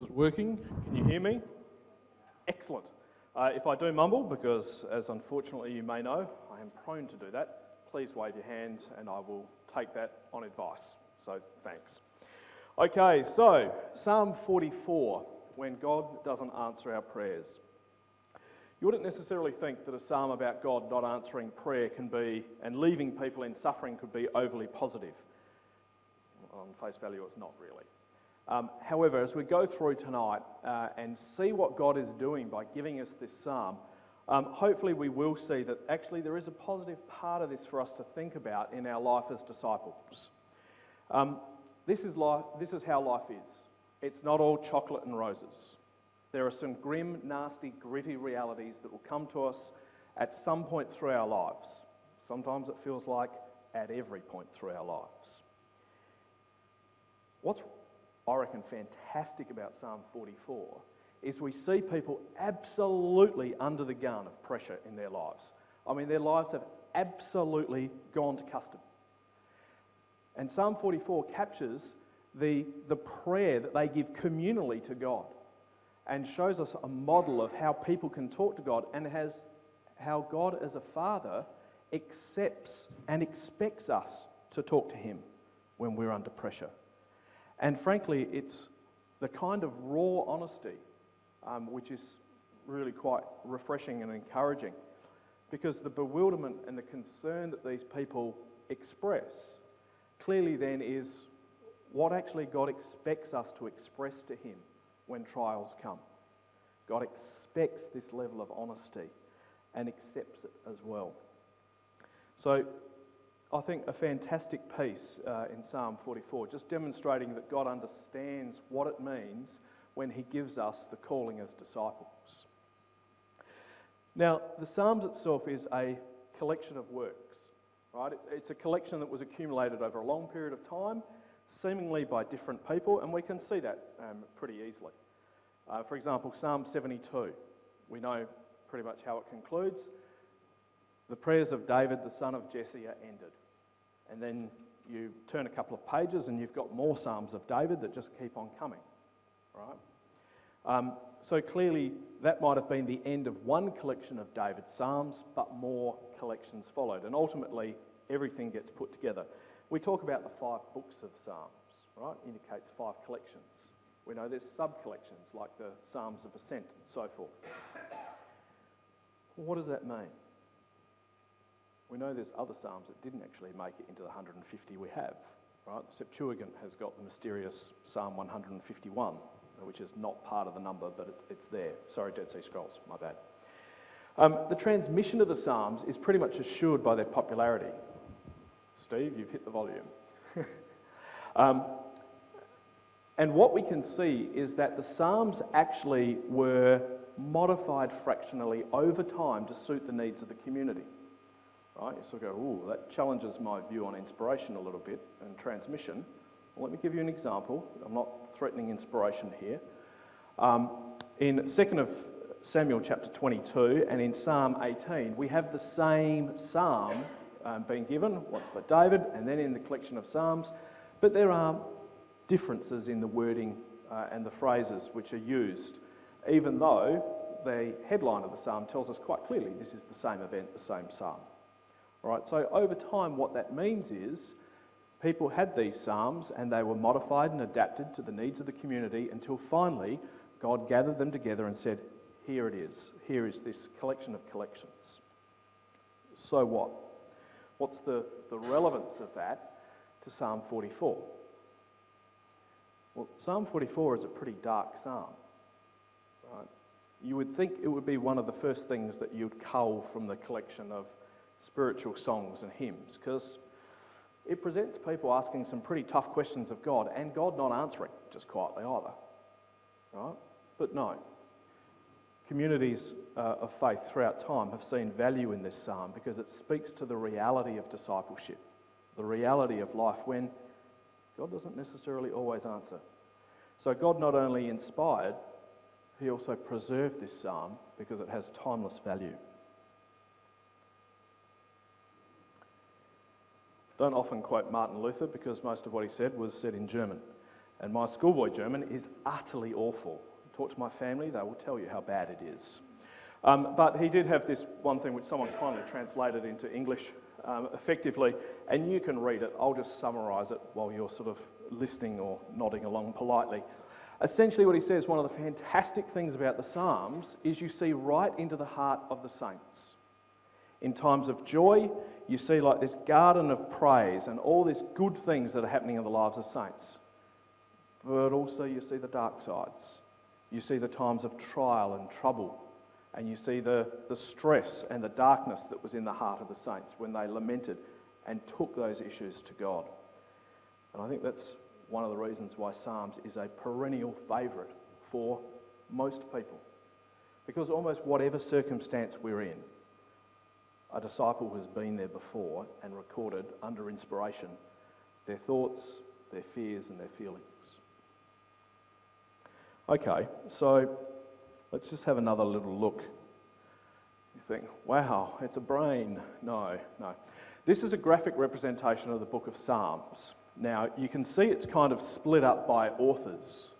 Is working? Can you hear me? Excellent. If I do mumble, because as unfortunately you may know, I am prone to do that, please wave your hand and I will take that on advice. So thanks. Okay, so Psalm 44, when God doesn't answer our prayers. You wouldn't necessarily think that a psalm about God not answering prayer can be, and leaving people in suffering could be overly positive. On face value, it's not really. However, as we go through tonight and see what God is doing by giving us this psalm, hopefully we will see that actually there is a positive part of this for us to think about in our life as disciples. This is how life is. It's not all chocolate and roses. There are some grim, nasty, gritty realities that will come to us at some point through our lives. Sometimes it feels like at every point through our lives. What's, I reckon, fantastic about Psalm 44 is we see people absolutely under the gun of pressure in their lives. I mean, their lives have absolutely gone to custard. And Psalm 44 captures the prayer that they give communally to God and shows us a model of how people can talk to God and how God as a father accepts and expects us to talk to him when we're under pressure. And frankly, it's the kind of raw honesty which is really quite refreshing and encouraging, because the bewilderment and the concern that these people express clearly then is what actually God expects us to express to him when trials come. God expects this level of honesty and accepts it as well. So I think a fantastic piece in Psalm 44, just demonstrating that God understands what it means when he gives us the calling as disciples. Now, the Psalms itself is a collection of works, right? It's a collection that was accumulated over a long period of time, seemingly by different people, and we can see that pretty easily. For example, Psalm 72, we know pretty much how it concludes. The prayers of David, the son of Jesse, are ended. And then you turn a couple of pages and you've got more Psalms of David that just keep on coming, right? So clearly that might have been the end of one collection of David's Psalms, but more collections followed. And ultimately, everything gets put together. We talk about the 5 books of Psalms, right? Indicates 5 collections. We know there's sub-collections like the Psalms of Ascent and so forth. Well, what does that mean? We know there's other Psalms that didn't actually make it into the 150 we have, right? The Septuagint has got the mysterious Psalm 151, which is not part of the number, but it's there. Sorry, Dead Sea Scrolls, my bad. The transmission of the Psalms is pretty much assured by their popularity. Steve, you've hit the volume. And what we can see is that the Psalms actually were modified fractionally over time to suit the needs of the community. Right? You sort of go, ooh, that challenges my view on inspiration a little bit and transmission. Well, let me give you an example. I'm not threatening inspiration here. In 2 Samuel chapter 22 and in Psalm 18, we have the same psalm being given, once by David, and then in the collection of psalms, but there are differences in the wording and the phrases which are used, even though the headline of the psalm tells us quite clearly this is the same event, the same psalm. All right, so over time what that means is people had these psalms and they were modified and adapted to the needs of the community until finally God gathered them together and said, here it is, here is this collection of collections. So what? What's the relevance of that to Psalm 44? Well, Psalm 44 is a pretty dark psalm, right? You would think it would be one of the first things that you'd cull from the collection of spiritual songs and hymns, because it presents people asking some pretty tough questions of God, and God not answering just quietly either, right? But no. Communities of faith throughout time have seen value in this psalm because it speaks to the reality of discipleship, the reality of life when God doesn't necessarily always answer. So God not only inspired, he also preserved this psalm because it has timeless value. Don't often quote Martin Luther because most of what he said was said in German. And my schoolboy German is utterly awful. Talk to my family, they will tell you how bad it is. But he did have this one thing which someone kindly translated into English effectively, and you can read it. I'll just summarise it while you're sort of listening or nodding along politely. Essentially what he says, one of the fantastic things about the Psalms is you see right into the heart of the saints. In times of joy, you see like this garden of praise and all these good things that are happening in the lives of saints. But also you see the dark sides. You see the times of trial and trouble. And you see the stress and the darkness that was in the heart of the saints when they lamented and took those issues to God. And I think that's one of the reasons why Psalms is a perennial favourite for most people. Because almost whatever circumstance we're in, a disciple has been there before and recorded under inspiration their thoughts, their fears and their feelings. Okay, so let's just have another little look. You think, wow, it's a brain. No. This is a graphic representation of the book of Psalms. Now, you can see it's kind of split up by authors,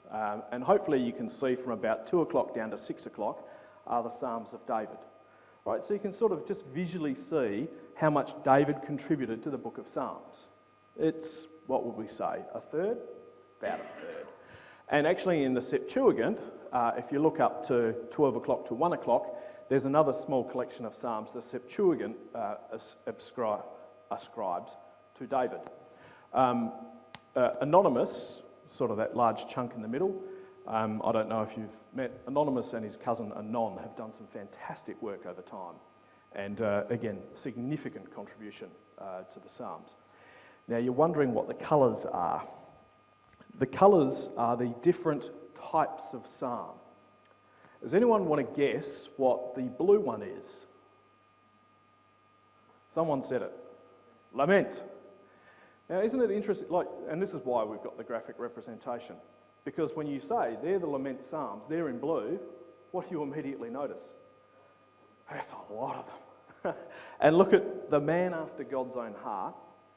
and hopefully you can see from about 2 o'clock down to 6 o'clock are the Psalms of David. Right, so you can sort of just visually see how much David contributed to the book of Psalms. It's, what would we say, a third? About a third. And actually in the Septuagint, if you look up to 12 o'clock to 1 o'clock, there's another small collection of Psalms the Septuagint ascribes to David. Anonymous, sort of that large chunk in the middle, I don't know if you've met Anonymous, and his cousin Anon have done some fantastic work over time. And again, significant contribution to the Psalms. Now you're wondering what the colours are. The colours are the different types of psalm. Does anyone want to guess what the blue one is? Someone said it. Lament. Now isn't it interesting, and this is why we've got the graphic representation, because when you say they're the lament psalms, they're in blue, what do you immediately notice? There's a lot of them. And look at the man after God's own heart,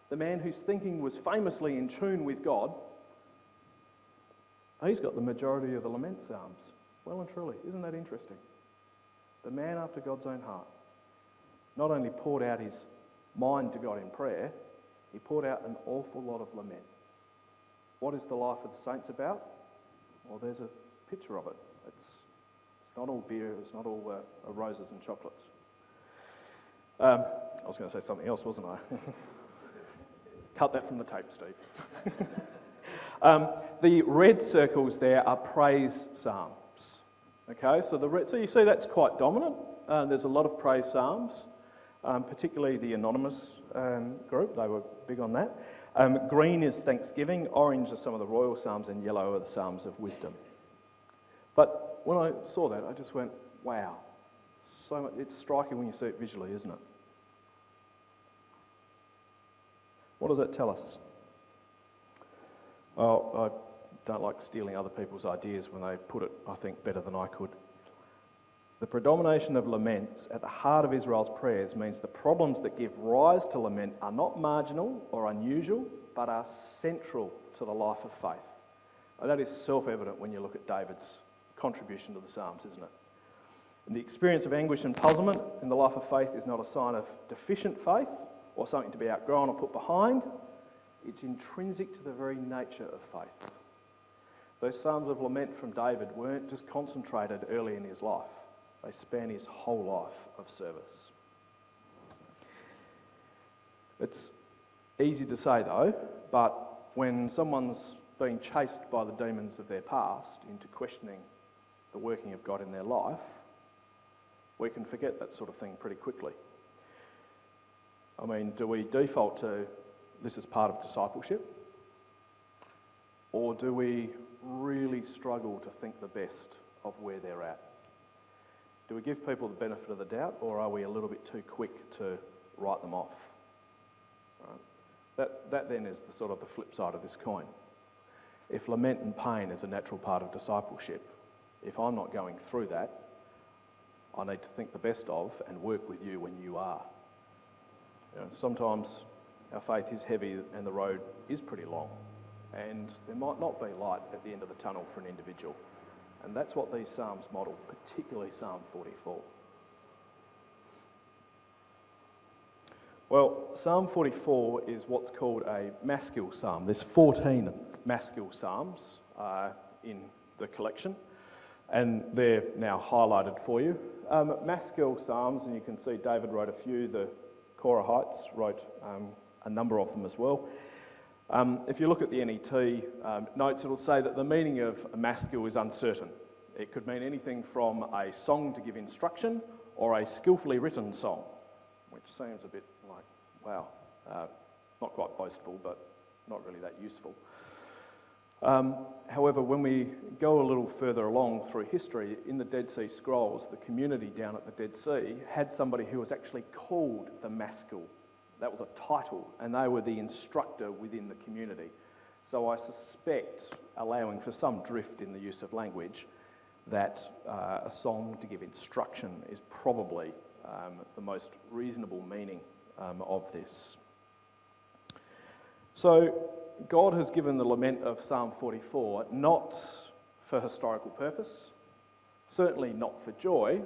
the man whose thinking was famously in tune with God. He's got the majority of the lament psalms. Well and truly, isn't that interesting? The man after God's own heart not only poured out his mind to God in prayer, he poured out an awful lot of lament. What is the life of the saints about? Well, there's a picture of it. It's not all beer, it's not all roses and chocolates. I was going to say something else, wasn't I? Cut that from the tape, Steve. The red circles there are praise psalms. Okay, so you see that's quite dominant. There's a lot of praise psalms, particularly the Anonymous group. They were big on that. Green is thanksgiving, orange are some of the royal psalms, and yellow are the psalms of wisdom. But when I saw that, I just went, wow, so much. It's striking when you see it visually, isn't it? What does that tell us? Well, I don't like stealing other people's ideas when they put it, I think, better than I could. The predomination of laments at the heart of Israel's prayers means the problems that give rise to lament are not marginal or unusual, but are central to the life of faith. Now, that is self-evident when you look at David's contribution to the Psalms, isn't it? And the experience of anguish and puzzlement in the life of faith is not a sign of deficient faith or something to be outgrown or put behind. It's intrinsic to the very nature of faith. Those psalms of lament from David weren't just concentrated early in his life. They span his whole life of service. It's easy to say though, but when someone's being chased by the demons of their past into questioning the working of God in their life, we can forget that sort of thing pretty quickly. I mean, do we default to this is part of discipleship? Or do we really struggle to think the best of where they're at? Do we give people the benefit of the doubt, or are we a little bit too quick to write them off? Right? That then is the sort of the flip side of this coin. If lament and pain is a natural part of discipleship, if I'm not going through that, I need to think the best of and work with you when you are. Sometimes our faith is heavy and the road is pretty long. and there might not be light at the end of the tunnel for an individual. And that's what these psalms model, particularly Psalm 44. Well, Psalm 44 is what's called a maskil psalm. There's 14 maskil psalms in the collection, and they're now highlighted for you. Maskil psalms, and you can see David wrote a few, the Korahites wrote a number of them as well. If you look at the NET notes, it'll say that the meaning of a maskil is uncertain. It could mean anything from a song to give instruction or a skillfully written song, which seems a bit like, wow, not quite boastful, but not really that useful. However, when we go a little further along through history, in the Dead Sea Scrolls, the community down at the Dead Sea had somebody who was actually called the maskil. That was a title, and they were the instructor within the community. So I suspect, allowing for some drift in the use of language, that a song to give instruction is probably the most reasonable meaning of this. So God has given the lament of Psalm 44 not for historical purpose, certainly not for joy,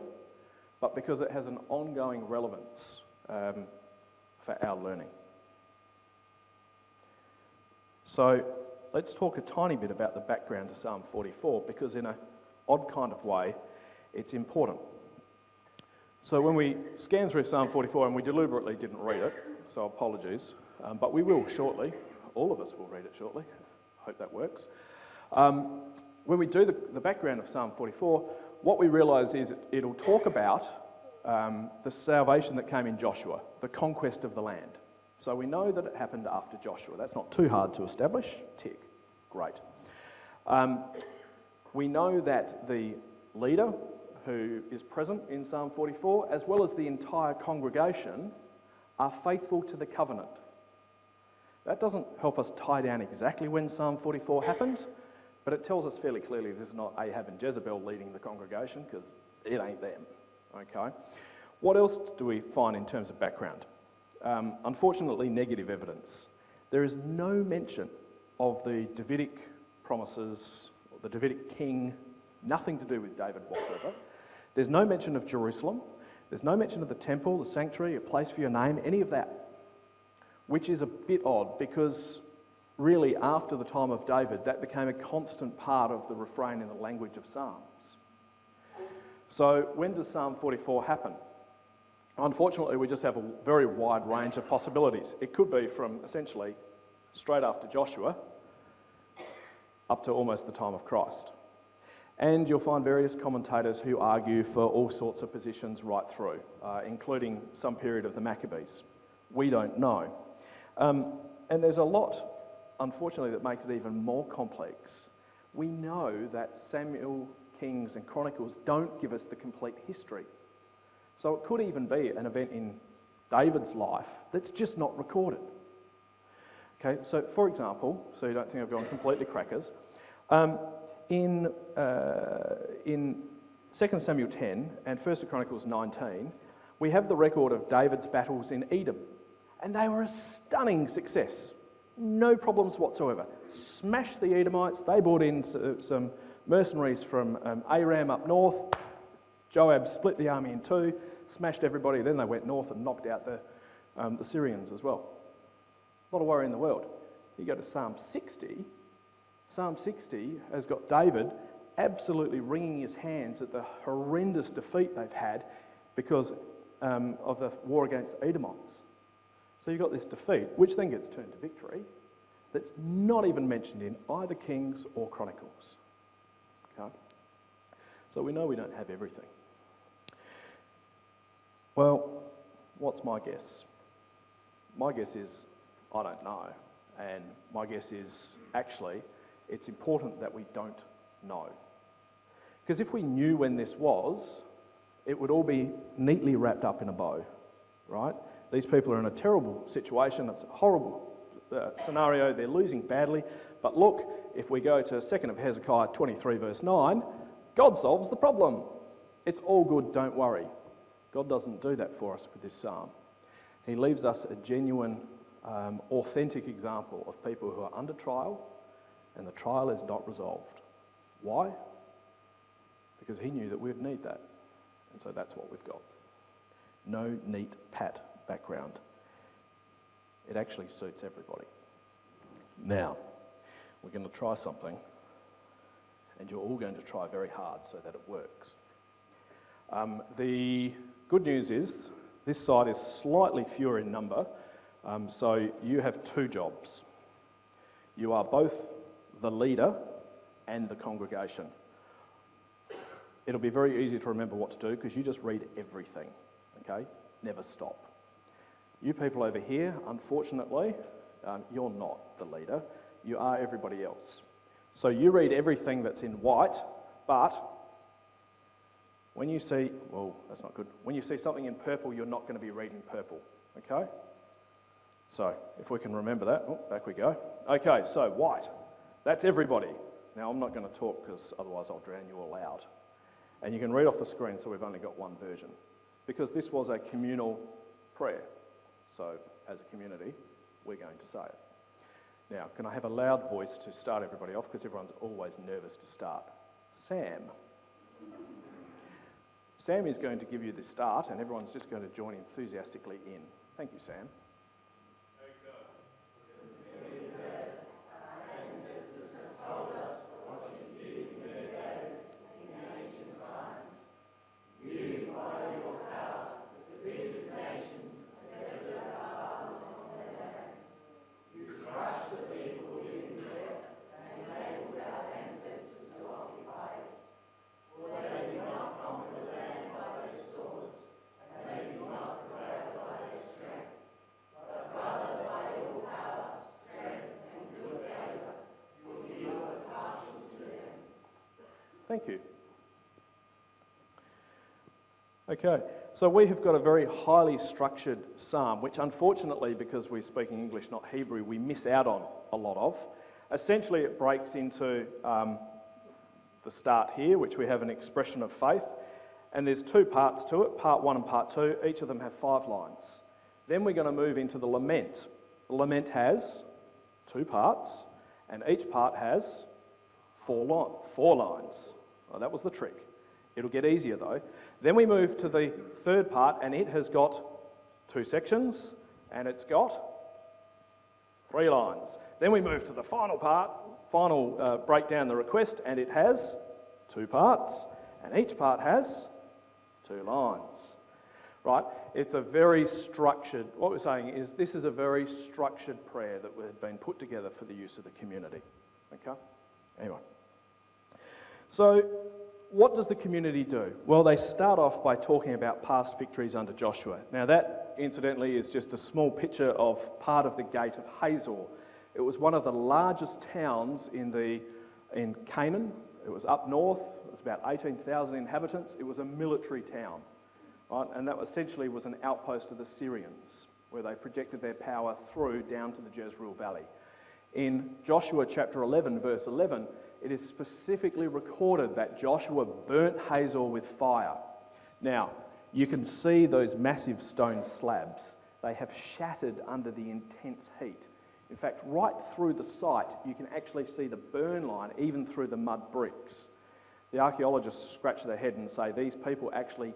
but because it has an ongoing relevance for our learning. So let's talk a tiny bit about the background to Psalm 44, because in an odd kind of way, it's important. So when we scan through Psalm 44, and we deliberately didn't read it, so apologies, but we will shortly. All of us will read it shortly. Hope that works. When we do the background of Psalm 44, what we realise is it'll talk about the salvation that came in Joshua, the conquest of the land. So we know that it happened after Joshua. That's not too hard to establish. Tick. Great. We know that the leader who is present in Psalm 44, as well as the entire congregation, are faithful to the covenant. That doesn't help us tie down exactly when Psalm 44 happened, but it tells us fairly clearly this is not Ahab and Jezebel leading the congregation, because it ain't them. Okay. What else do we find in terms of background? Unfortunately, negative evidence. There is no mention of the Davidic promises, or the Davidic king, nothing to do with David whatsoever. There's no mention of Jerusalem. There's no mention of the temple, the sanctuary, a place for your name, any of that. Which is a bit odd, because really after the time of David, that became a constant part of the refrain in the language of Psalms. So when does Psalm 44 happen? Unfortunately, we just have a very wide range of possibilities. It could be from essentially straight after Joshua up to almost the time of Christ. And you'll find various commentators who argue for all sorts of positions right through, including some period of the Maccabees. We don't know. And there's a lot, unfortunately, that makes it even more complex. We know that Samuel, Kings and Chronicles don't give us the complete history. So it could even be an event in David's life that's just not recorded. Okay, so for example, so you don't think I've gone completely crackers, in 2 Samuel 10 and 1 Chronicles 19, we have the record of David's battles in Edom, and they were a stunning success. No problems whatsoever. Smashed the Edomites. They brought in some mercenaries from Aram up north. Joab split the army in two, smashed everybody. Then they went north and knocked out the Syrians as well. Not a worry in the world. You go to Psalm 60. Psalm 60 has got David absolutely wringing his hands at the horrendous defeat they've had because of the war against the Edomites. So you've got this defeat, which then gets turned to victory, that's not even mentioned in either Kings or Chronicles. Okay? So we know we don't have everything. Well, what's my guess? My guess is I don't know. And my guess is actually it's important that we don't know. Because if we knew when this was, it would all be neatly wrapped up in a bow, right? These people are in a terrible situation. It's a horrible scenario. They're losing badly. But look, if we go to 2nd of Hezekiah 23 verse 9, God solves the problem. It's all good, don't worry. God doesn't do that for us with this psalm. He leaves us a genuine, authentic example of people who are under trial, and the trial is not resolved. Why? Because he knew that we'd need that. And so that's what we've got. No neat pat background. It actually suits everybody. Now, we're going to try something, and you're all going to try very hard so that it works. The good news is this side is slightly fewer in number, so you have two jobs. You are both the leader and the congregation. It'll be very easy to remember what to do because you just read everything, okay? Never stop. You people over here, unfortunately, you're not the leader. You are everybody else. So you read everything that's in white, but when you see, well, that's not good. When you see something in purple, you're not going to be reading purple, okay? So if we can remember that, oh, back we go. Okay, so white, that's everybody. Now I'm not going to talk because otherwise I'll drown you all out. And you can read off the screen, so we've only got one version. Because this was a communal prayer. So as a community, we're going to say it. Now, can I have a loud voice to start everybody off, because everyone's always nervous to start? Sam. Sam is going to give you the start, and everyone's just going to join enthusiastically in. Thank you, Sam. Thank you. Okay, so we have got a very highly structured psalm, which unfortunately, because we're speaking English, not Hebrew, we miss out on a lot of. Essentially, it breaks into the start here, which we have an expression of faith, and there's two parts to it, part 1 and part 2. Each of them have 5 lines. Then we're going to move into the lament. The lament has 2 parts, and each part has 4 lines. Well, that was the trick. It'll get easier though. Then we move to the third part, and it has got 2 sections, and it's got 3 lines. Then we move to the final part, break down the request, and it has 2 parts, and each part has 2 lines. Right? It's a very structured, what we're saying is this is a very structured prayer that has been put together for the use of the community. Okay? Anyway. So, what does the community do? Well, they start off by talking about past victories under Joshua. Now that, incidentally, is just a small picture of part of the gate of Hazor. It was one of the largest towns in Canaan. It was up north. It was about 18,000 inhabitants. It was a military town, right? And that essentially was an outpost of the Syrians, where they projected their power through down to the Jezreel Valley. In Joshua chapter 11, verse 11, it is specifically recorded that Joshua burnt Hazor with fire. Now, you can see those massive stone slabs. They have shattered under the intense heat. In fact, right through the site, you can actually see the burn line, even through the mud bricks. The archaeologists scratch their head and say these people actually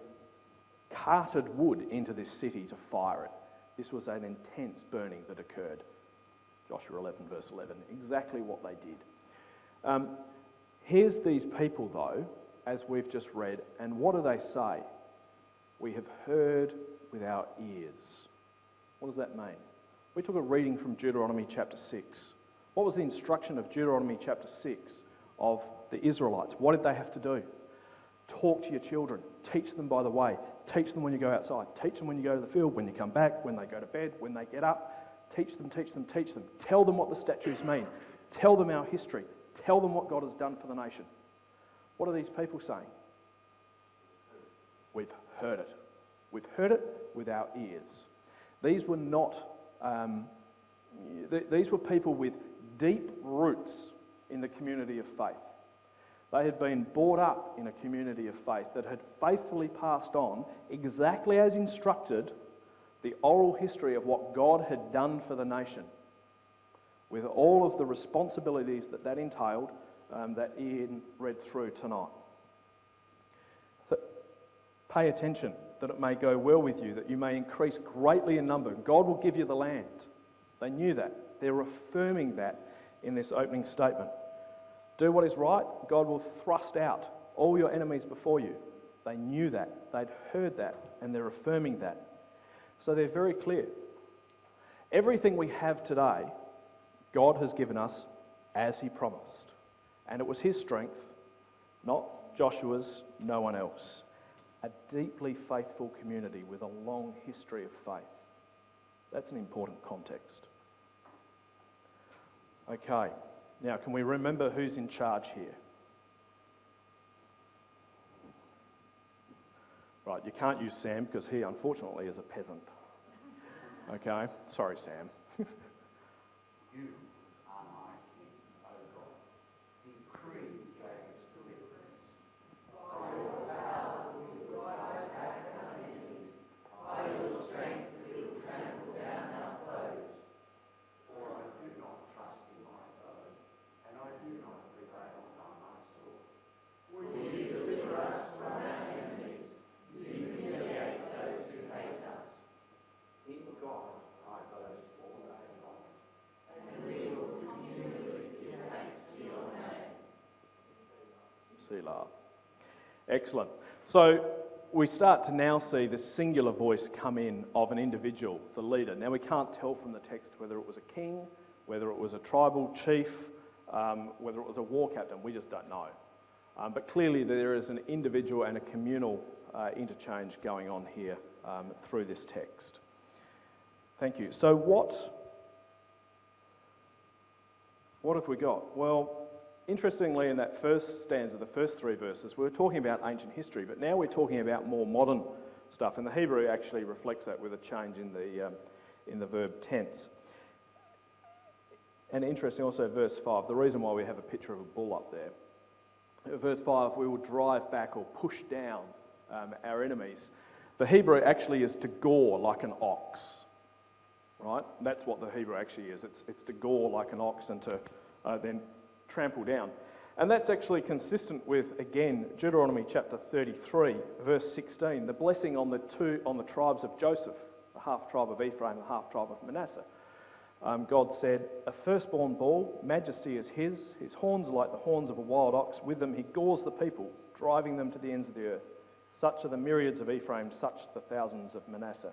carted wood into this city to fire it. This was an intense burning that occurred. Joshua 11, verse 11, exactly what they did. Here's these people, though, as we've just read, and what do they say? We have heard with our ears. What does that mean? We took a reading from Deuteronomy chapter 6. What was the instruction of Deuteronomy chapter 6 of the Israelites? What did they have to do? Talk to your children. Teach them by the way. Teach them when you go outside. Teach them when you go to the field, when you come back, when they go to bed, when they get up. Teach them, teach them, teach them. Tell them what the statutes mean. Tell them our history. Tell them what God has done for the nation. What are these people saying? We've heard it. We've heard it with our ears. These were not, these were people with deep roots in the community of faith. They had been brought up in a community of faith that had faithfully passed on, exactly as instructed, the oral history of what God had done for the nation. with all of the responsibilities that entailed that Ian read through tonight. So pay attention, that it may go well with you, that you may increase greatly in number. God will give you the land. They knew that. They're affirming that in this opening statement. Do what is right, God will thrust out all your enemies before you. They knew that. They'd heard that, and they're affirming that. So they're very clear. Everything we have today, God has given us as he promised. And it was his strength, not Joshua's, no one else. A deeply faithful community with a long history of faith. That's an important context. Okay, now can we remember who's in charge here? Right, you can't use Sam because he unfortunately is a peasant. Okay, sorry Sam. You are my king, O God. Decree Jacob's deliverance. By your power we will drive back our enemies. By your strength we will trample down our foes. For I do not trust in my bow, and I do not prevail by my sword. Will you deliver us from our enemies? You humiliate those who hate us. In God I boast all day long, and we will continually give thanks to your name. Selah. Excellent. So we start to now see the singular voice come in of an individual, the leader. Now we can't tell from the text whether it was a king, whether it was a tribal chief, whether it was a war captain. We just don't know. But clearly there is an individual and a communal interchange going on here through this text. Thank you. So what have we got? Well, interestingly, in that first stanza, the first three verses, we were talking about ancient history, but now we're talking about more modern stuff, and the Hebrew actually reflects that with a change in the verb tense. And interesting also, verse 5, the reason why we have a picture of a bull up there. Verse 5, we will drive back or push down our enemies. The Hebrew actually is to gore like an ox, right? That's what the Hebrew actually is. It's to gore like an ox and to then trample down. And that's actually consistent with, again, Deuteronomy chapter 33, verse 16, the blessing on the tribes of Joseph, the half tribe of Ephraim and the half tribe of Manasseh. God said, "A firstborn bull, majesty is his horns are like the horns of a wild ox. With them he gores the people, driving them to the ends of the earth. Such are the myriads of Ephraim, such the thousands of Manasseh."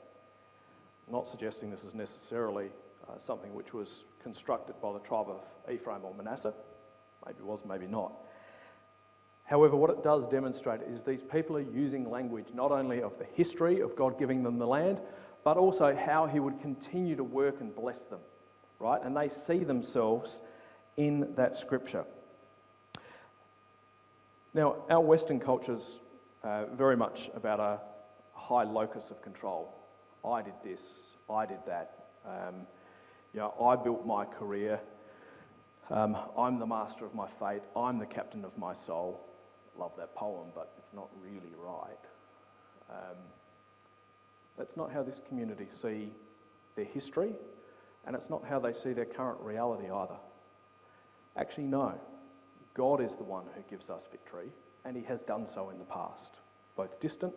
I'm not suggesting this is necessarily something which was constructed by the tribe of Ephraim or Manasseh. Maybe it was, maybe not. However, what it does demonstrate is these people are using language not only of the history of God giving them the land, but also how he would continue to work and bless them, right? And they see themselves in that scripture. Now, our Western culture's very much about a high locus of control. I did this, I did that. I built my career. I'm the master of my fate. I'm the captain of my soul. Love that poem, but it's not really right. That's not how this community see their history, and it's not how they see their current reality either. Actually, no. God is the one who gives us victory, and he has done so in the past, both distant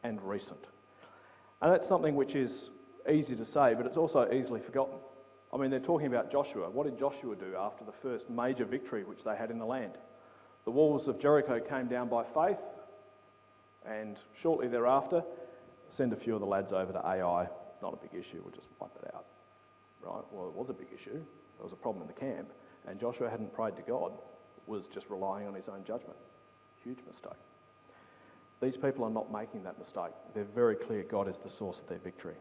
and recent. And that's something which is easy to say, but it's also easily forgotten. I mean, they're talking about Joshua. What did Joshua do after the first major victory which they had in the land? The walls of Jericho came down by faith, and shortly thereafter, send a few of the lads over to AI. It's not a big issue, we'll just wipe it out. Right? Well, it was a big issue. There was a problem in the camp, and Joshua hadn't prayed to God, was just relying on his own judgment. Huge mistake. These people are not making that mistake. They're very clear God is the source of their victory.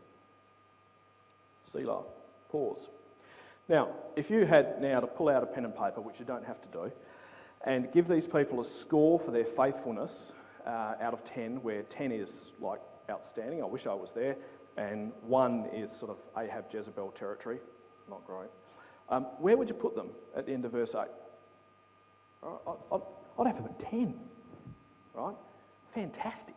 Selah. Pause. Now, if you had now to pull out a pen and paper, which you don't have to do, and give these people a score for their faithfulness out of 10, where 10 is like outstanding, I wish I was there, and 1 is sort of Ahab Jezebel territory, not great, where would you put them at the end of verse 8? I'd have them at 10, right? Fantastic.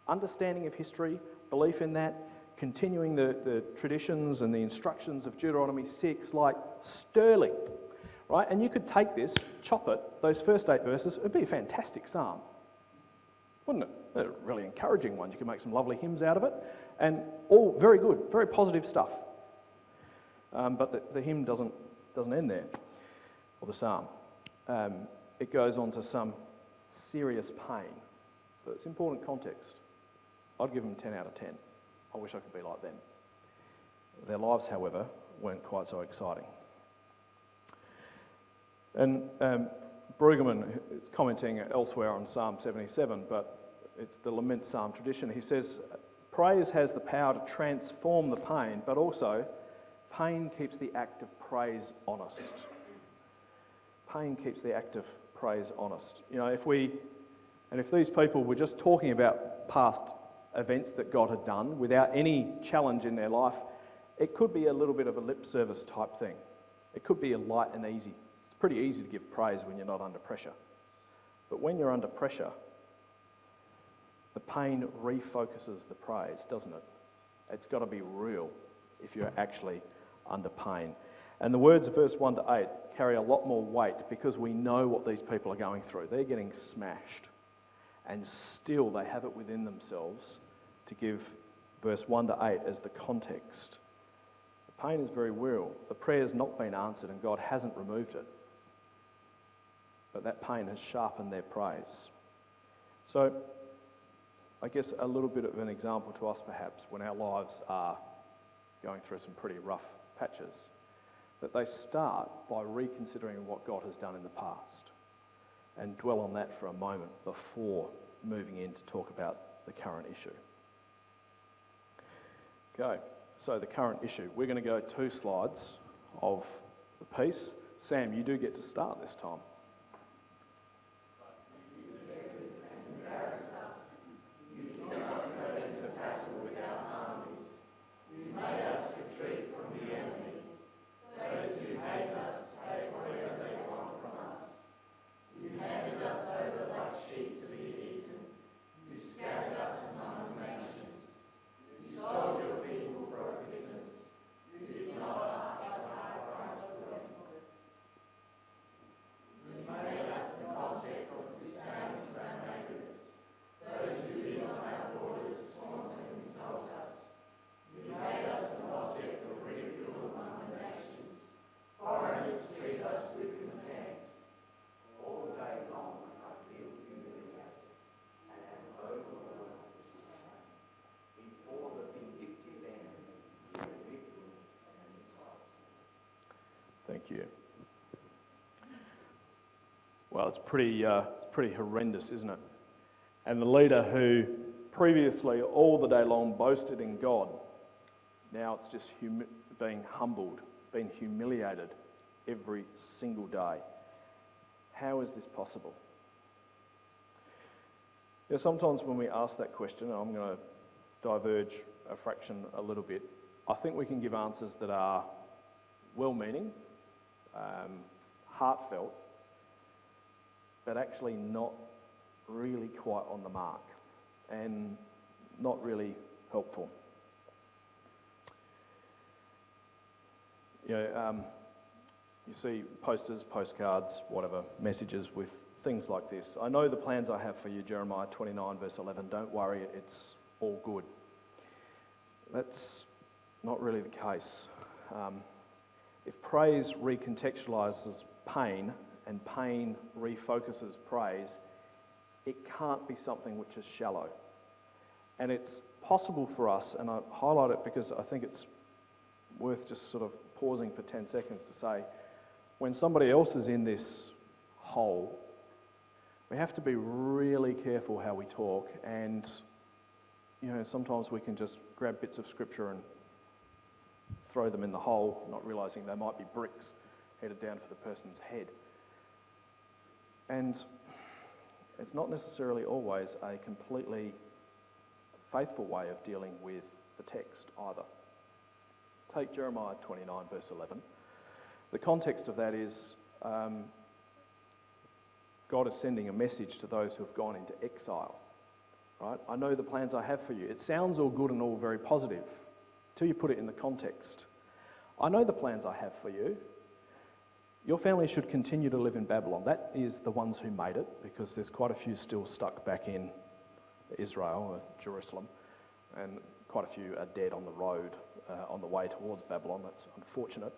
Understanding of history, belief in that, continuing the traditions and the instructions of Deuteronomy 6 like sterling, right? And you could take this, chop it, those first 8 verses, it would be a fantastic psalm, wouldn't it? A really encouraging one. You could make some lovely hymns out of it, and all very good, very positive stuff. But the hymn doesn't end there, or the psalm. It goes on to some serious pain, but it's important context. I'd give them 10 out of 10. I wish I could be like them. Their lives, however, weren't quite so exciting. And Brueggemann is commenting elsewhere on Psalm 77, but it's the lament psalm tradition. He says, praise has the power to transform the pain, but also pain keeps the act of praise honest. Pain keeps the act of praise honest. You know, if these people were just talking about past events that God had done without any challenge in their life, it could be a little bit of a lip service type thing. It could be a light and easy. It's pretty easy to give praise when you're not under pressure. But when you're under pressure, the pain refocuses the praise, doesn't it? It's got to be real if you're actually under pain. And the words of verse 1 to 8 carry a lot more weight because we know what these people are going through. They're getting smashed. And still they have it within themselves to give verse 1 to 8 as the context. The pain is very real. The prayer's not been answered and God hasn't removed it. But that pain has sharpened their praise. So, I guess a little bit of an example to us perhaps when our lives are going through some pretty rough patches, that they start by reconsidering what God has done in the past and dwell on that for a moment before moving in to talk about the current issue. Okay, so the current issue. We're going to go 2 slides of the piece. Sam, you do get to start this time. Thank you. Well, it's pretty horrendous, isn't it? And the leader who previously all the day long boasted in God, now it's just being humbled, being humiliated every single day. How is this possible? You know, sometimes when we ask that question, and I'm going to diverge a fraction a little bit, I think we can give answers that are well-meaning, heartfelt, but actually not really quite on the mark and not really helpful. You know, you see posters, postcards, whatever, messages with things like this. I know the plans I have for you, Jeremiah 29 verse 11, don't worry, it's all good. That's not really the case. If praise recontextualises pain and pain refocuses praise, it can't be something which is shallow. And it's possible for us, and I highlight it because I think it's worth just sort of pausing for 10 seconds to say, when somebody else is in this hole, we have to be really careful how we talk, and you know, sometimes we can just grab bits of scripture and throw them in the hole, not realising they might be bricks headed down for the person's head. And it's not necessarily always a completely faithful way of dealing with the text either. Take Jeremiah 29 verse 11. The context of that is God is sending a message to those who have gone into exile. Right? I know the plans I have for you. It sounds all good and all very positive. until you put it in the context. I know the plans I have for you. Your family should continue to live in Babylon. That is the ones who made it, because there's quite a few still stuck back in Israel or Jerusalem, and quite a few are dead on the road on the way towards Babylon. That's unfortunate.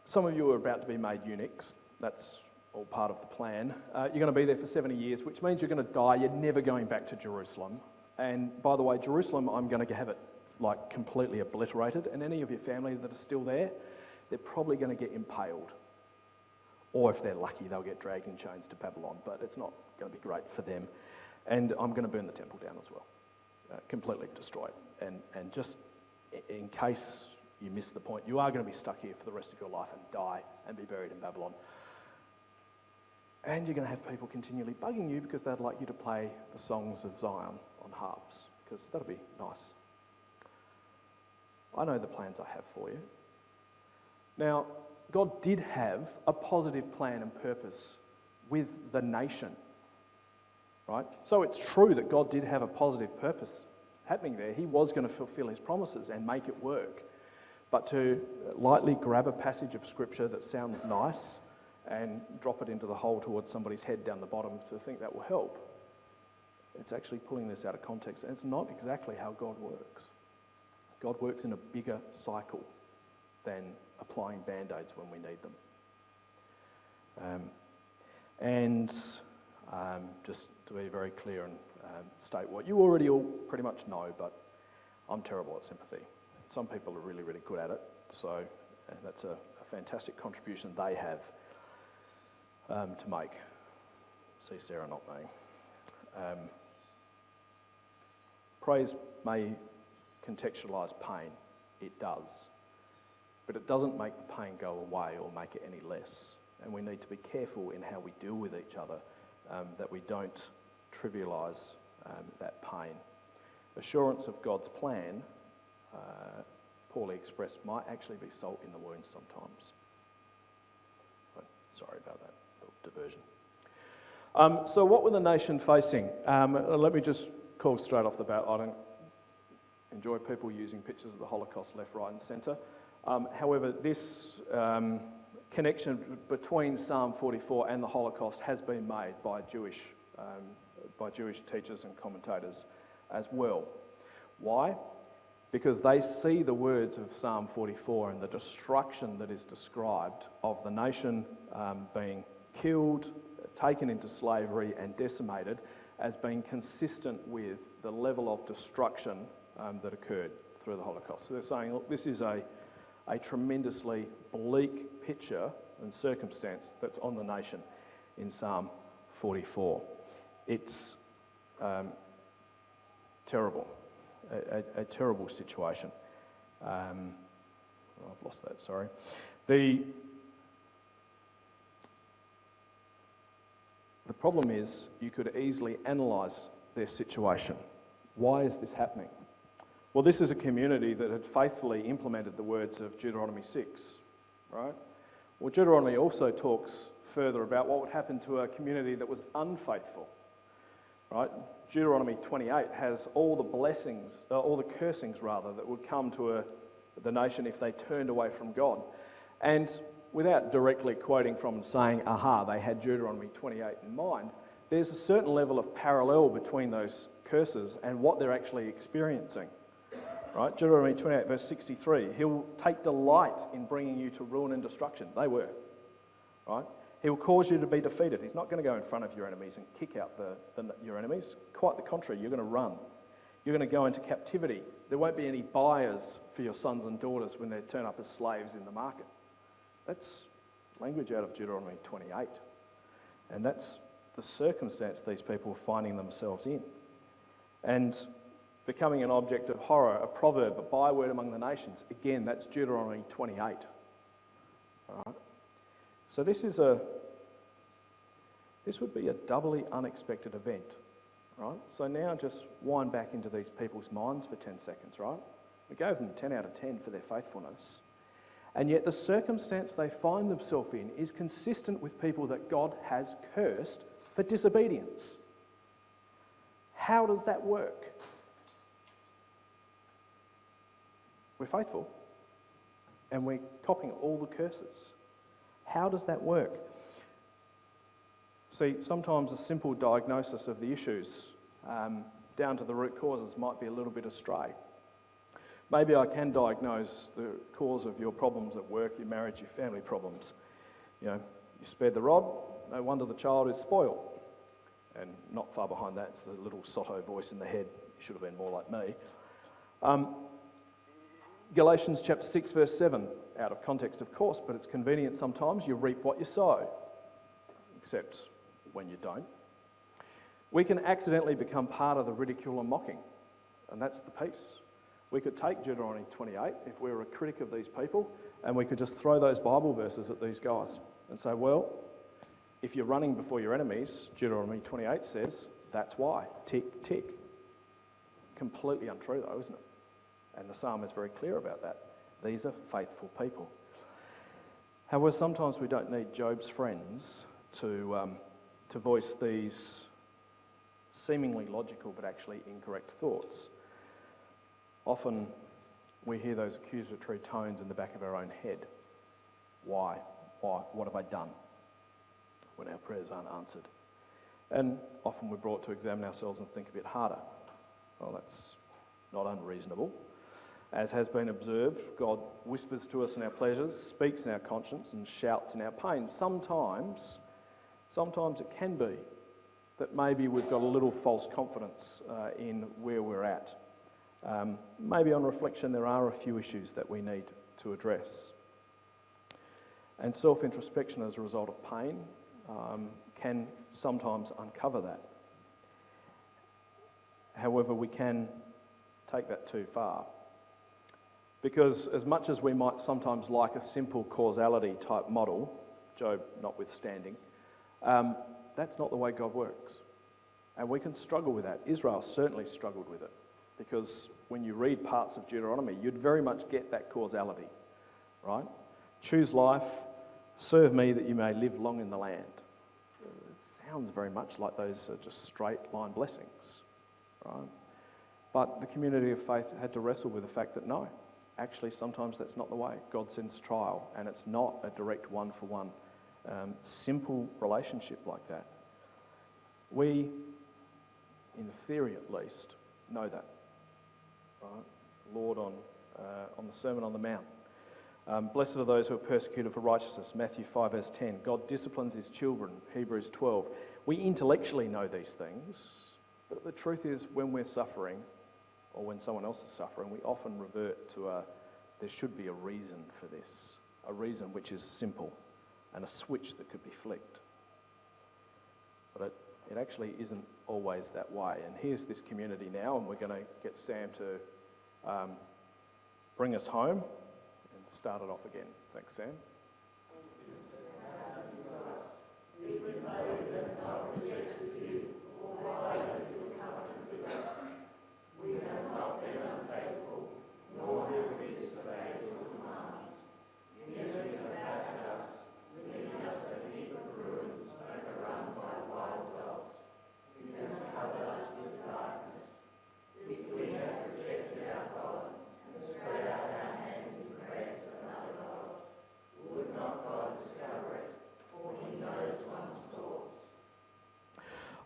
Some of you are about to be made eunuchs. That's all part of the plan. You're going to be there for 70 years, which means you're going to die. You're never going back to Jerusalem. And by the way, Jerusalem, I'm going to have it like completely obliterated. And any of your family that are still there, they're probably going to get impaled. Or if they're lucky, they'll get dragged in chains to Babylon. But it's not going to be great for them. And I'm going to burn the temple down as well. Completely destroy it. And just in case you miss the point, you are going to be stuck here for the rest of your life and die and be buried in Babylon. And you're going to have people continually bugging you because they'd like you to play the songs of Zion on harps, because that'll be nice. I know the plans I have for you. Now, God did have a positive plan and purpose with the nation, right? So it's true that God did have a positive purpose happening there. He was going to fulfill his promises and make it work. But to lightly grab a passage of scripture that sounds nice and drop it into the hole towards somebody's head down the bottom to think that will help, it's actually pulling this out of context. And it's not exactly how God works. God works in a bigger cycle than applying band-aids when we need them. Just to be very clear and state what you already all pretty much know, but I'm terrible at sympathy. Some people are really, really good at it, so that's a fantastic contribution they have to make. See Sarah, not me. Praise may contextualise pain. It does. But it doesn't make the pain go away or make it any less. And we need to be careful in how we deal with each other, that we don't trivialise that pain. Assurance of God's plan, poorly expressed, might actually be salt in the wound sometimes. But sorry about that little diversion. So what were the nation facing? Let me just call straight off the bat. I don't enjoy people using pictures of the Holocaust left, right and centre. However, this connection between Psalm 44 and the Holocaust has been made by Jewish teachers and commentators as well. Why? Because they see the words of Psalm 44 and the destruction that is described of the nation being killed, taken into slavery and decimated as being consistent with the level of destruction that occurred through the Holocaust. So they're saying, look, this is a tremendously bleak picture and circumstance that's on the nation in Psalm 44. It's terrible, a terrible situation. I've lost that, sorry. The problem is you could easily analyse their situation. Why is this happening? Well, this is a community that had faithfully implemented the words of Deuteronomy 6, right? Well, Deuteronomy also talks further about what would happen to a community that was unfaithful, right? Deuteronomy 28 has all the blessings, all the cursings rather, that would come to the nation if they turned away from God. And without directly quoting from and saying, aha, they had Deuteronomy 28 in mind, there's a certain level of parallel between those curses and what they're actually experiencing. Right? Deuteronomy 28 verse 63, he'll take delight in bringing you to ruin and destruction. They were. Right? He'll cause you to be defeated. He's not going to go in front of your enemies and kick out your enemies. Quite the contrary, you're going to run. You're going to go into captivity. There won't be any buyers for your sons and daughters when they turn up as slaves in the market. That's language out of Deuteronomy 28. And that's the circumstance these people are finding themselves in. And becoming an object of horror, a proverb, a byword among the nations. Again, that's Deuteronomy 28. All right? So this would be a doubly unexpected event, right? So now just wind back into these people's minds for 10 seconds, right? We gave them 10 out of 10 for their faithfulness. And yet the circumstance they find themselves in is consistent with people that God has cursed for disobedience. How does that work? we're faithful. And we're copying all the curses. How does that work? See, sometimes a simple diagnosis of the issues down to the root causes might be a little bit astray. Maybe I can diagnose the cause of your problems at work, your marriage, your family problems. You know, you spared the rod, no wonder the child is spoiled. And not far behind that, it's the little sotto voice in the head. You should have been more like me. Galatians chapter 6 verse 7, out of context of course, but it's convenient sometimes, you reap what you sow, except when you don't. We can accidentally become part of the ridicule and mocking, and that's the piece. We could take Deuteronomy 28, if we were a critic of these people, and we could just throw those Bible verses at these guys and say, well, if you're running before your enemies, Deuteronomy 28 says, that's why, tick, tick. Completely untrue though, isn't it? And the psalm is very clear about that. These are faithful people. However, sometimes we don't need Job's friends to voice these seemingly logical but actually incorrect thoughts. Often we hear those accusatory tones in the back of our own head. Why? Why? What have I done? When our prayers aren't answered. And often we're brought to examine ourselves and think a bit harder. Well, that's not unreasonable. As has been observed, God whispers to us in our pleasures, speaks in our conscience, and shouts in our pain. Sometimes it can be that maybe we've got a little false confidence in where we're at. Maybe on reflection there are a few issues that we need to address. And self-introspection as a result of pain can sometimes uncover that. However, we can take that too far. Because as much as we might sometimes like a simple causality type model, Job notwithstanding, that's not the way God works. And we can struggle with that. Israel certainly struggled with it. Because when you read parts of Deuteronomy, you'd very much get that causality, right? Choose life, serve me that you may live long in the land. It sounds very much like those are just straight line blessings, right? But the community of faith had to wrestle with the fact that no, actually sometimes that's not the way. God sends trial, and it's not a direct one-for-one simple relationship like that. We, in theory at least, know that. Right? Lord on the Sermon on the Mount. Blessed are those who are persecuted for righteousness, Matthew 5 verse 10. God disciplines his children, Hebrews 12. We intellectually know these things, but the truth is when we're suffering, or when someone else is suffering, we often revert to there should be a reason for this, a reason which is simple, and a switch that could be flicked. But it actually isn't always that way. And here's this community now, and we're going to get Sam to bring us home and start it off again. Thanks, Sam.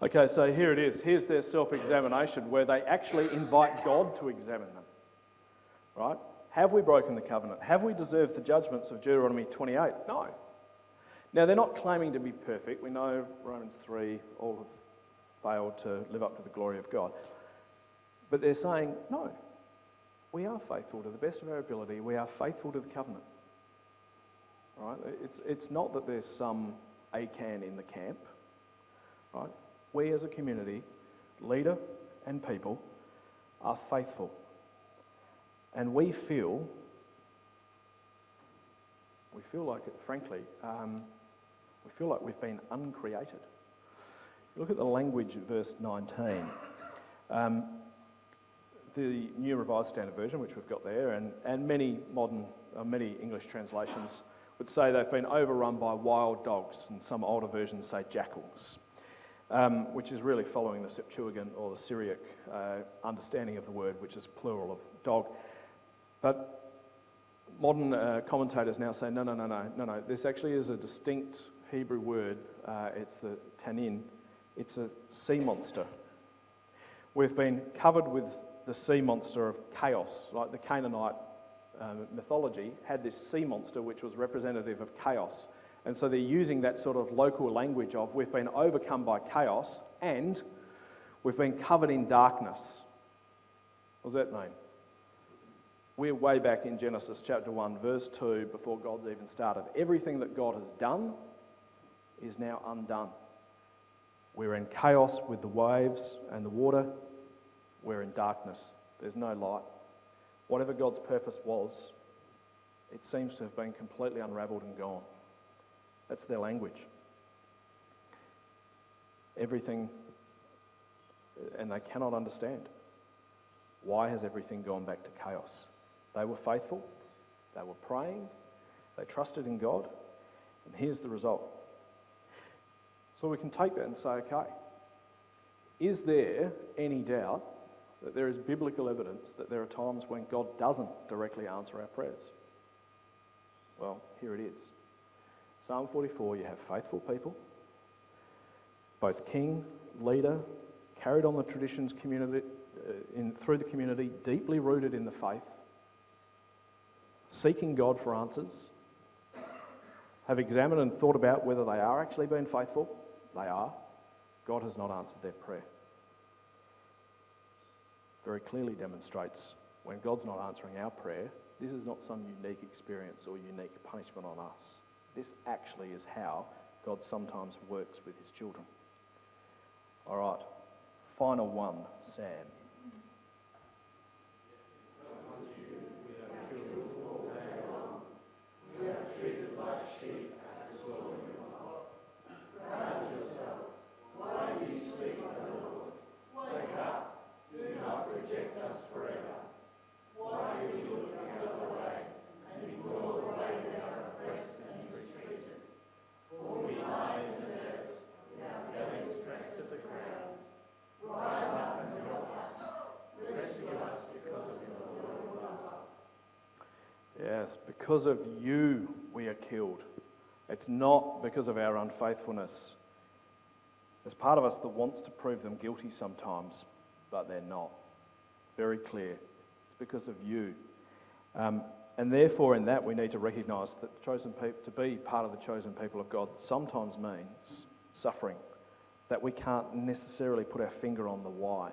Okay, so here it is. Here's their self-examination where they actually invite God to examine them. Right? Have we broken the covenant? Have we deserved the judgments of Deuteronomy 28? No. Now, they're not claiming to be perfect. We know Romans 3, all have failed to live up to the glory of God. But they're saying, no, we are faithful to the best of our ability. We are faithful to the covenant. Right? It's not that there's some Achan in the camp. Right? We as a community, leader and people, are faithful. And we feel like it, frankly, we feel like we've been uncreated. Look at the language of verse 19. The New Revised Standard Version, which we've got there, and many many English translations would say they've been overrun by wild dogs, and some older versions say jackals. Which is really following the Septuagint or the Syriac understanding of the word, which is plural of dog. But Modern commentators now say, no. This actually is a distinct Hebrew word. It's the tanin. It's a sea monster. We've been covered with the sea monster of chaos. Like the Canaanite mythology had this sea monster which was representative of chaos. And so they're using that sort of local language of we've been overcome by chaos and we've been covered in darkness. What does that mean? We're way back in Genesis chapter 1, verse 2, before God's even started. Everything that God has done is now undone. We're in chaos with the waves and the water. We're in darkness. There's no light. Whatever God's purpose was, it seems to have been completely unravelled and gone. That's their language. Everything, and they cannot understand. Why has everything gone back to chaos? They were faithful, they were praying, they trusted in God, and here's the result. So we can take that and say, okay, is there any doubt that there is biblical evidence that there are times when God doesn't directly answer our prayers? Well, here it is. Psalm 44, you have faithful people, both king, leader, carried on the traditions community, through the community, deeply rooted in the faith, seeking God for answers, have examined and thought about whether they are actually being faithful. They are. God has not answered their prayer. Very clearly demonstrates when God's not answering our prayer, this is not some unique experience or unique punishment on us. This actually is how God sometimes works with his children. All right, final one, Sam. Yes, because of you we are killed. It's not because of our unfaithfulness. There's part of us that wants to prove them guilty sometimes, but they're not. Very clear. It's because of you. And therefore in that we need to recognise that chosen people, to be part of the chosen people of God sometimes means suffering, that we can't necessarily put our finger on the whys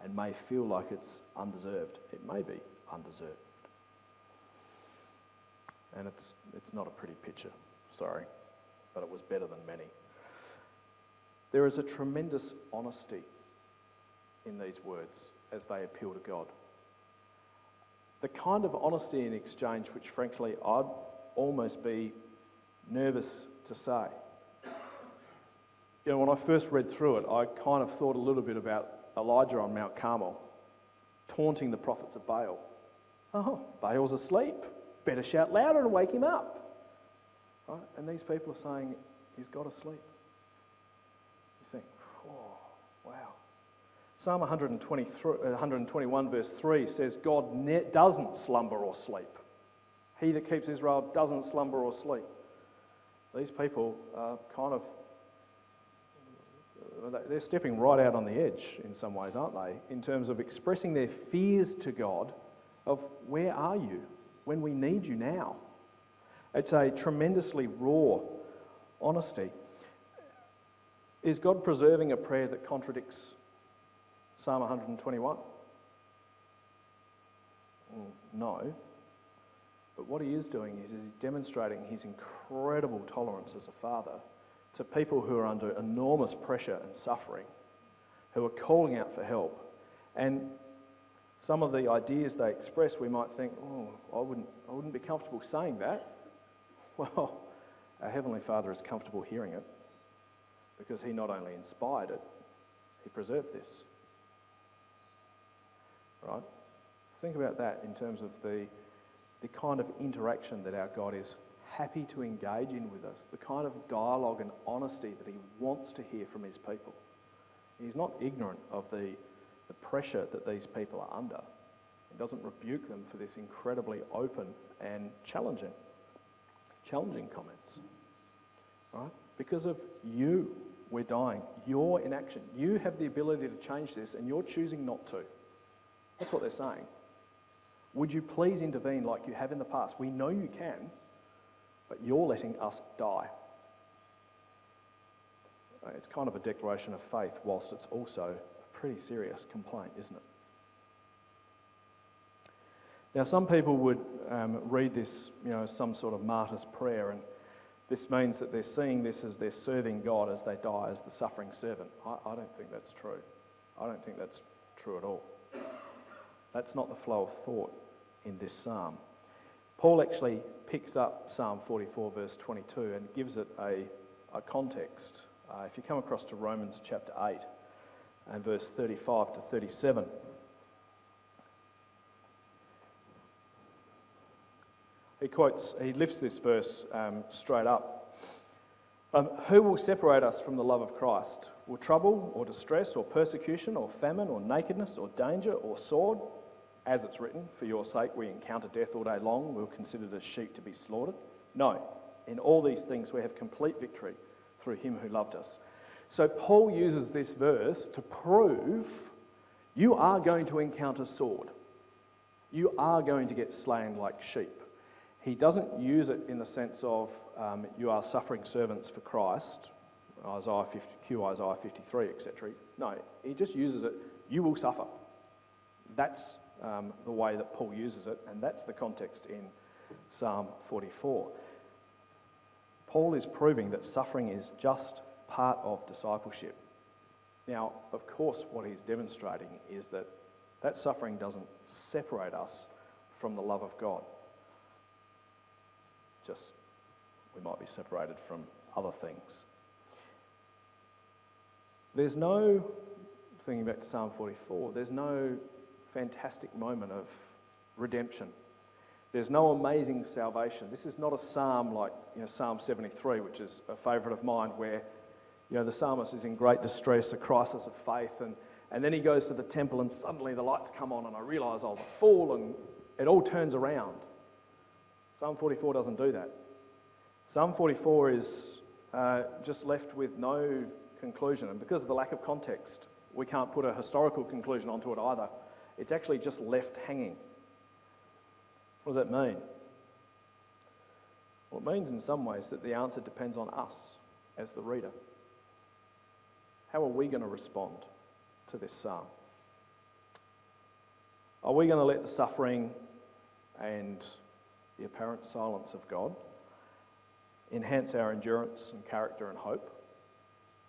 and may feel like it's undeserved. It may be undeserved. And it's not a pretty picture, sorry, but it was better than many. There is a tremendous honesty in these words as they appeal to God. The kind of honesty in exchange which, frankly, I'd almost be nervous to say. You know, when I first read through it, I kind of thought a little bit about Elijah on Mount Carmel, taunting the prophets of Baal. Oh, Baal's asleep. Better shout louder and wake him up. Right? And these people are saying, he's got to sleep. You think, oh, wow. Psalm 121 verse 3 says, God doesn't slumber or sleep. He that keeps Israel doesn't slumber or sleep. These people are they're stepping right out on the edge in some ways, aren't they? In terms of expressing their fears to God of, where are you when we need you now? It's a tremendously raw honesty. Is God preserving a prayer that contradicts Psalm 121? No. But what he is doing is he's demonstrating his incredible tolerance as a father to people who are under enormous pressure and suffering, who are calling out for help. And some of the ideas they express, we might think, oh, I wouldn't be comfortable saying that. Well, our Heavenly Father is comfortable hearing it because he not only inspired it, he preserved this. Right? Think about that in terms of the kind of interaction that our God is happy to engage in with us, the kind of dialogue and honesty that he wants to hear from his people. He's not ignorant of the pressure that these people are under. He doesn't rebuke them for this incredibly open and challenging comments. Right? Because of you, we're dying. Your inaction. You have the ability to change this, and you're choosing not to. That's what they're saying. Would you please intervene like you have in the past? We know you can, but you're letting us die. It's kind of a declaration of faith, whilst it's also a pretty serious complaint, isn't it? Now, some people would read this, as some sort of martyr's prayer, and this means that they're seeing this as they're serving God as they die as the suffering servant. I don't think that's true. I don't think that's true at all. That's not the flow of thought in this psalm. Paul actually picks up Psalm 44, verse 22, and gives it a context. If you come across to Romans chapter 8 and verse 35 to 37, he lifts this verse straight up. Who will separate us from the love of Christ? Will trouble or distress or persecution or famine or nakedness or danger or sword? As it's written, for your sake we encounter death all day long, we're considered as sheep to be slaughtered. No, in all these things we have complete victory through him who loved us. So Paul uses this verse to prove you are going to encounter sword. You are going to get slain like sheep. He doesn't use it in the sense of you are suffering servants for Christ, Isaiah 53, etc. No, he just uses it, you will suffer. That's the way that Paul uses it, and that's the context in Psalm 44. Paul is proving that suffering is just part of discipleship. Now, of course, what he's demonstrating is that that suffering doesn't separate us from the love of God. Just, we might be separated from other things. There's no, thinking back to Psalm 44, there's no fantastic moment of redemption. There's no amazing salvation. This is not a psalm like Psalm 73, which is a favourite of mine, where the psalmist is in great distress, a crisis of faith, and then he goes to the temple and suddenly the lights come on and I realise I was a fool and it all turns around. Psalm 44 doesn't do that. Psalm 44 is just left with no conclusion, and because of the lack of context, we can't put a historical conclusion onto it either. It's actually just left hanging. What does that mean? Well, it means in some ways that the answer depends on us as the reader. How are we going to respond to this psalm? Are we going to let the suffering and the apparent silence of God enhance our endurance and character and hope,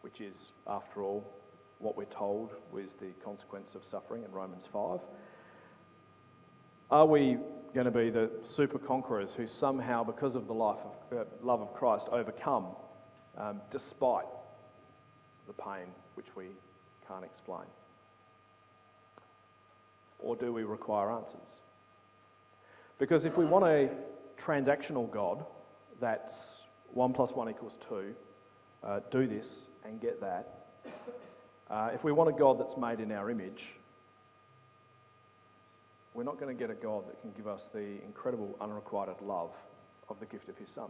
which is, after all, what we're told was the consequence of suffering in Romans 5? Are we going to be the super conquerors who somehow, because of the love of Christ, overcome despite the pain which we can't explain? Or do we require answers? Because if we want a transactional God that's 1 + 1 = 2, do this and get that. If we want a God that's made in our image, we're not going to get a God that can give us the incredible unrequited love of the gift of his Son.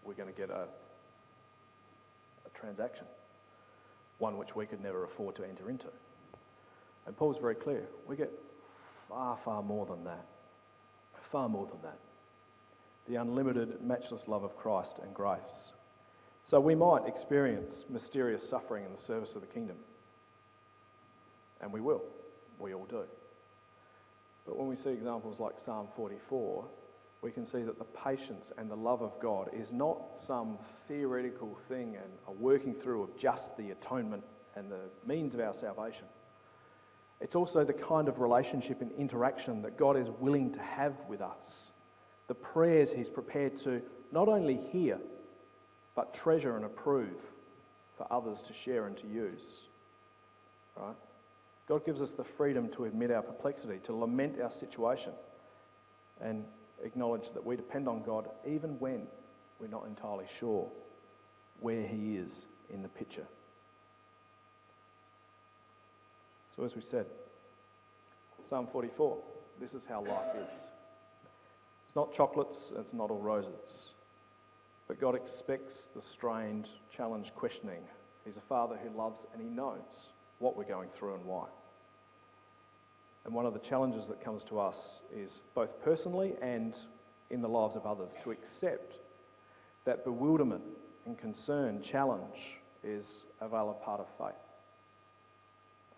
We're going to get a transaction, one which we could never afford to enter into. And Paul's very clear, we get far, far more than that. Far more than that. The unlimited, matchless love of Christ and grace. So we might experience mysterious suffering in the service of the kingdom. And we will. We all do. But when we see examples like Psalm 44, we can see that the patience and the love of God is not some theoretical thing and a working through of just the atonement and the means of our salvation. It's also the kind of relationship and interaction that God is willing to have with us. The prayers he's prepared to not only hear, but treasure and approve for others to share and to use. Right? God gives us the freedom to admit our perplexity, to lament our situation, and acknowledge that we depend on God even when we're not entirely sure where he is in the picture. So as we said, Psalm 44, this is how life is. It's not chocolates, it's not all roses. But God expects the strained, challenged questioning. He's a Father who loves and he knows what we're going through and why. And one of the challenges that comes to us is both personally and in the lives of others to accept that bewilderment and concern, challenge is a valid part of faith.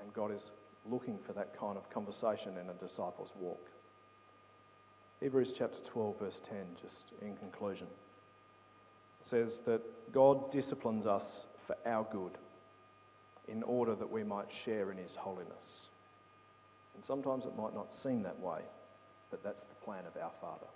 And God is looking for that kind of conversation in a disciple's walk. Hebrews chapter 12 verse 10, just in conclusion, says that God disciplines us for our good in order that we might share in his holiness. And sometimes it might not seem that way, but that's the plan of our Father.